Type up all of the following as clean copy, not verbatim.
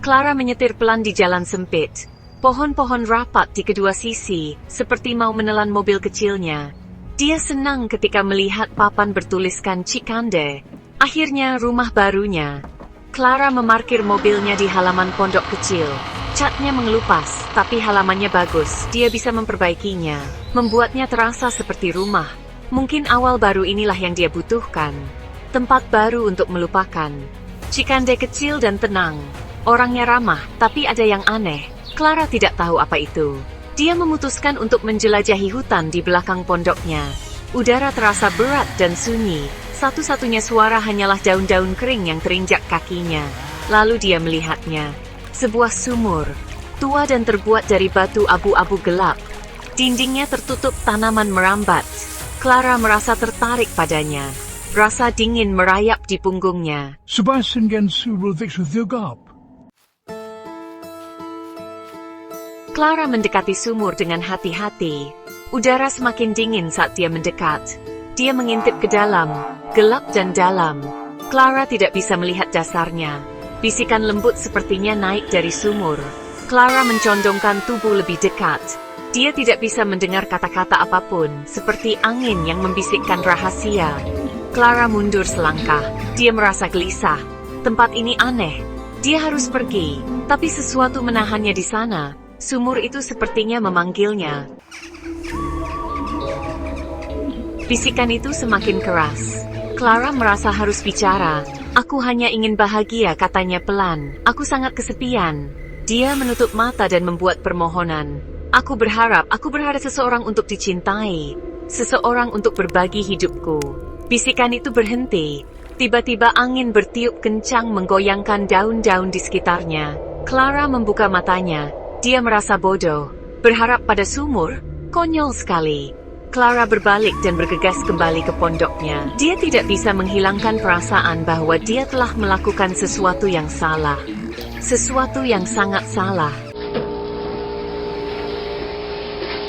Clara menyetir pelan di jalan sempit. Pohon-pohon rapat di kedua sisi, seperti mau menelan mobil kecilnya. Dia senang ketika melihat papan bertuliskan Chikande. Akhirnya rumah barunya. Clara memarkir mobilnya di halaman pondok kecil. Catnya mengelupas, tapi halamannya bagus. Dia bisa memperbaikinya, membuatnya terasa seperti rumah. Mungkin awal baru inilah yang dia butuhkan. Tempat baru untuk melupakan. Chikande kecil dan tenang. Orangnya ramah, tapi ada yang aneh. Clara tidak tahu apa itu. Dia memutuskan untuk menjelajahi hutan di belakang pondoknya. Udara terasa berat dan sunyi. Satu-satunya suara hanyalah daun-daun kering yang terinjak kakinya. Lalu dia melihatnya. Sebuah sumur, tua dan terbuat dari batu abu-abu gelap. Dindingnya tertutup tanaman merambat. Clara merasa tertarik padanya. Rasa dingin merayap di punggungnya. Clara mendekati sumur dengan hati-hati. Udara semakin dingin saat dia mendekat. Dia mengintip ke dalam, gelap dan dalam. Clara tidak bisa melihat dasarnya. Bisikan lembut sepertinya naik dari sumur. Clara mencondongkan tubuh lebih dekat. Dia tidak bisa mendengar kata-kata apapun, seperti angin yang membisikkan rahasia. Clara mundur selangkah. Dia merasa gelisah. Tempat ini aneh. Dia harus pergi, tapi sesuatu menahannya di sana. Sumur itu sepertinya memanggilnya. Bisikan itu semakin keras. Clara merasa harus bicara. Aku hanya ingin bahagia, katanya pelan. Aku sangat kesepian. Dia menutup mata dan membuat permohonan. Aku berharap seseorang untuk dicintai. Seseorang untuk berbagi hidupku. Bisikan itu berhenti. Tiba-tiba angin bertiup kencang menggoyangkan daun-daun di sekitarnya. Clara membuka matanya. Dia merasa bodoh. Berharap pada sumur? Konyol sekali. Clara berbalik dan bergegas kembali ke pondoknya. Dia tidak bisa menghilangkan perasaan bahwa dia telah melakukan sesuatu yang salah. Sesuatu yang sangat salah.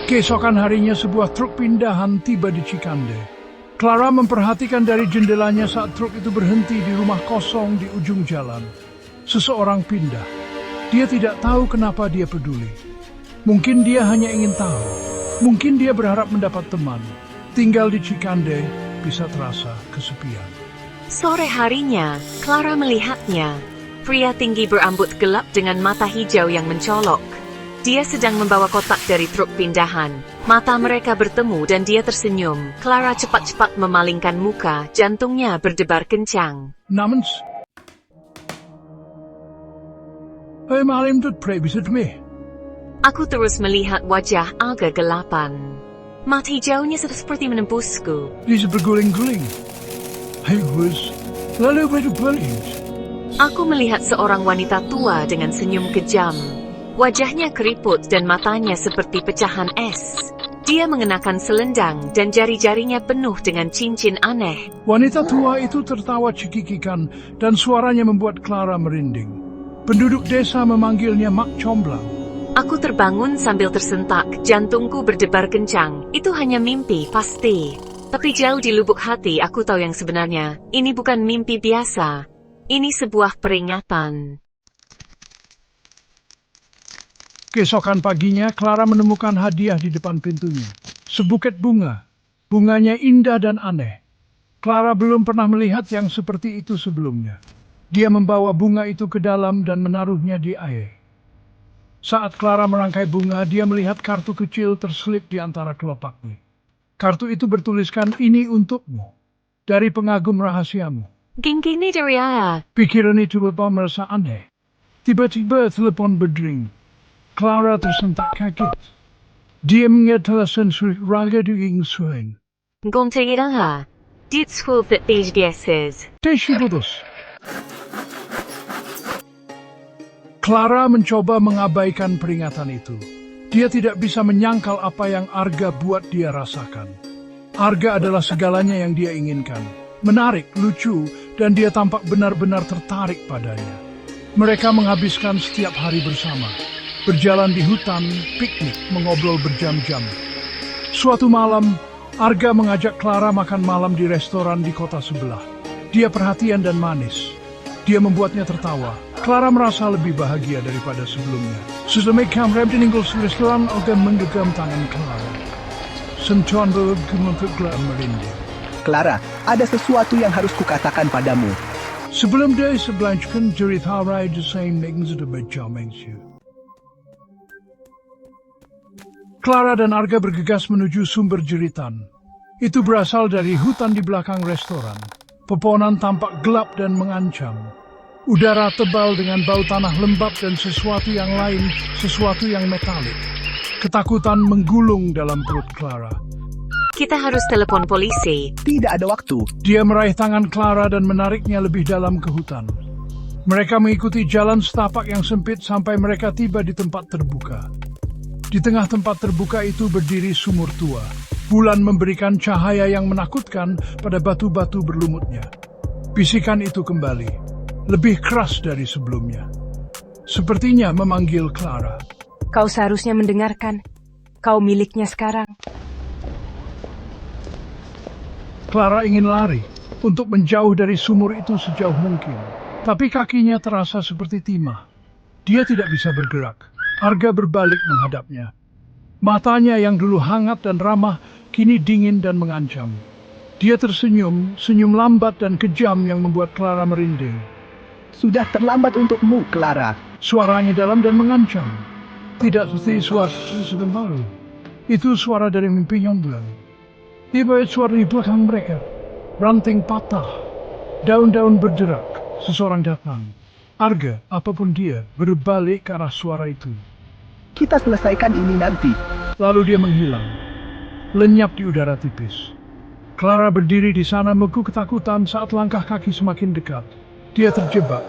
Keesokan harinya sebuah truk pindahan tiba di Chikande. Clara memperhatikan dari jendelanya saat truk itu berhenti di rumah kosong di ujung jalan. Seseorang pindah. Dia tidak tahu kenapa dia peduli. Mungkin dia hanya ingin tahu. Mungkin dia berharap mendapat teman. Tinggal di Chikande bisa terasa kesepian. Sore harinya, Clara melihatnya. Pria tinggi berambut gelap dengan mata hijau yang mencolok. Dia sedang membawa kotak dari truk pindahan. Mata mereka bertemu dan dia tersenyum. Clara cepat-cepat memalingkan muka, jantungnya berdebar kencang. Namens? Hei malam tut prebisit me. Aku terus melihat wajah agak gelapan. Mata hijaunya seperti menembusku. Dia berguling-guling. Hei Gus, lalu berguling. Aku melihat seorang wanita tua dengan senyum kejam. Wajahnya keriput dan matanya seperti pecahan es. Dia mengenakan selendang dan jari-jarinya penuh dengan cincin aneh. Wanita tua itu tertawa cekikikan dan suaranya membuat Clara merinding. Penduduk desa memanggilnya Mak Comblang. Aku terbangun sambil tersentak, jantungku berdebar kencang. Itu hanya mimpi, pasti. Tapi jauh di lubuk hati aku tahu yang sebenarnya. Ini bukan mimpi biasa. Ini sebuah peringatan. Keesokan paginya, Clara menemukan hadiah di depan pintunya. Sebuket bunga. Bunganya indah dan aneh. Clara belum pernah melihat yang seperti itu sebelumnya. Dia membawa bunga itu ke dalam dan menaruhnya di air. Saat Clara merangkai bunga, dia melihat kartu kecil terselip di antara kelopaknya. Kartu itu bertuliskan, "Ini untukmu, dari pengagum rahasiamu." Gini dari ayah. Pikiran itu merasa aneh. Tiba-tiba telepon berdering. Clara tersentak kaget. Dia mengingat telepon raga di suing. Gontigira. Dit school that these guesses. Putus. Clara mencoba mengabaikan peringatan itu. Dia tidak bisa menyangkal apa yang Arga buat dia rasakan. Arga adalah segalanya yang dia inginkan. Menarik, lucu, dan dia tampak benar-benar tertarik padanya. Mereka menghabiskan setiap hari bersama. Berjalan di hutan, piknik, mengobrol berjam-jam. Suatu malam, Arga mengajak Clara makan malam di restoran di kota sebelah. Dia perhatian dan manis. Dia membuatnya tertawa. Clara merasa lebih bahagia daripada sebelumnya. Setelah kamera meninggal di restoran, Olga menggenggam tangan Clara. Sentuhan bergemuntut Clara merinding. Clara, ada sesuatu yang harus kukatakan padamu. Sebelum dia sebelanjkan cerita Rai desain Megan sudah berjameng. Clara dan Arga bergegas menuju sumber jeritan. Itu berasal dari hutan di belakang restoran. Pepohonan tampak gelap dan mengancam. Udara tebal dengan bau tanah lembab dan sesuatu yang lain, sesuatu yang metalik. Ketakutan menggulung dalam perut Clara. Kita harus telepon polisi. Tidak ada waktu. Dia meraih tangan Clara dan menariknya lebih dalam ke hutan. Mereka mengikuti jalan setapak yang sempit sampai mereka tiba di tempat terbuka. Di tengah tempat terbuka itu berdiri sumur tua. Bulan memberikan cahaya yang menakutkan pada batu-batu berlumutnya. Bisikan itu kembali, lebih keras dari sebelumnya. Sepertinya memanggil Clara. Kau seharusnya mendengarkan. Kau miliknya sekarang. Clara ingin lari untuk menjauh dari sumur itu sejauh mungkin. Tapi kakinya terasa seperti timah. Dia tidak bisa bergerak. Arga berbalik menghadapnya. Matanya yang dulu hangat dan ramah, kini dingin dan mengancam. Dia tersenyum, senyum lambat dan kejam yang membuat Clara merinding. Sudah terlambat untukmu, Clara. Suaranya dalam dan mengancam. Tidak seperti suara sebelum baru. Itu suara dari mimpi yang bulan. Tiba suara di belakang mereka. Ranting patah. Daun-daun bergerak. Seseorang datang. Arga, apapun dia, berbalik ke arah suara itu. Kita selesaikan ini nanti. Lalu dia menghilang. Lenyap di udara tipis. Clara berdiri di sana meguk ketakutan saat langkah kaki semakin dekat. Dia terjebak.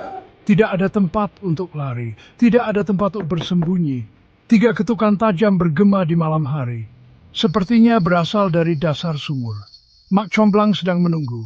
Tidak ada tempat untuk lari. Tidak ada tempat untuk bersembunyi. 3 ketukan tajam bergema di malam hari. Sepertinya berasal dari dasar sumur. Mak Comblang sedang menunggu.